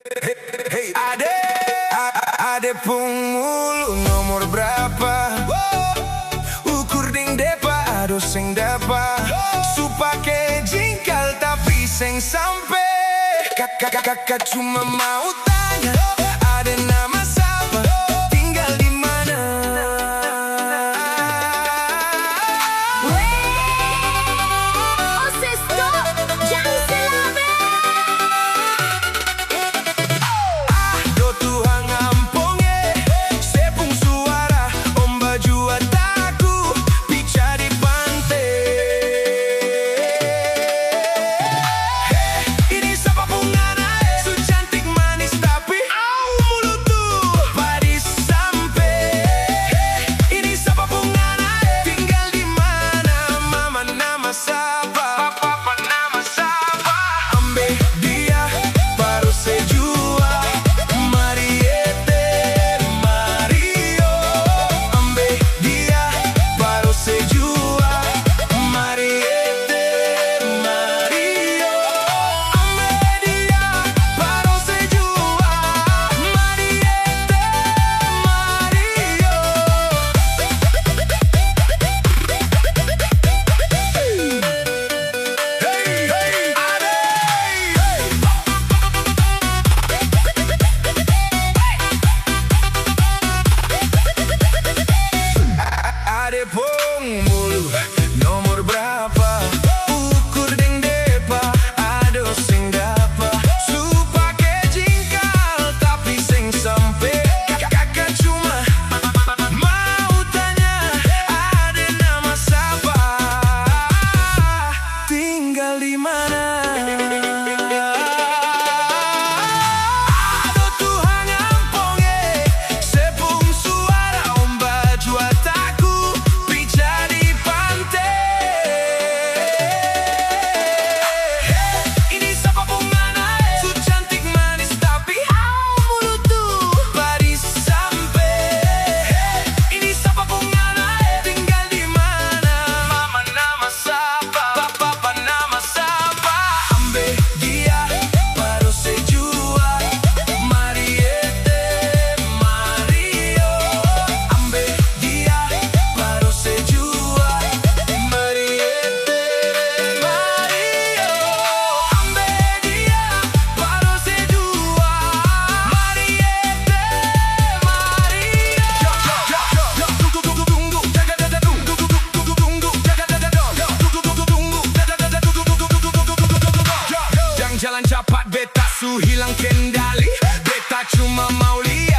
Hey, ade pung mulu nomor berapa? Ukur ding depa, aduh sing dapa. Supake jingkal tapi sing sampe. Kakak cuma mau tanya, ada nama siapa? Tinggal di mana? Oh Sesto, jangan selabe. Do Tuhan ngampunge, sepung suara, om baju ataku, pica di pantai. Ini siapa pungana, su cantik manis tapi mulut tuh padis sampai. Ini siapa pungana, tinggal di mana? Mama nama siapa? Papa nama siapa? Ambe dia baru sejua. Mariette Mario, ambe dia baru sejua. Mariette Mario, ambe dia baru sejua. Mariette Mario. Ade pung mulu nomor berapa? Ukur ding depa, aduh sing dapa. Supake jingkal tapi sing sampe. Kakak cuma mau tanya, ada nama siapa? Tinggal di mana? Aduh Tuhan ngampunge, sepung suara, om baju ataku, pica di pantai. Ini siapa pungana, su cantik manis tapi mulut tuh padis sampai. Ini siapa pungana, tinggal di mana? Mama nama siapa? Papa nama siapa? Ambe dia baru sejua. Mariette Mario, ambe dia baru sejua. Mariette Mario, ambe dia baru sejua. Mariette Mario. Jangan jalan cepat beta, su hilang kendali. Beta cuma mau lihat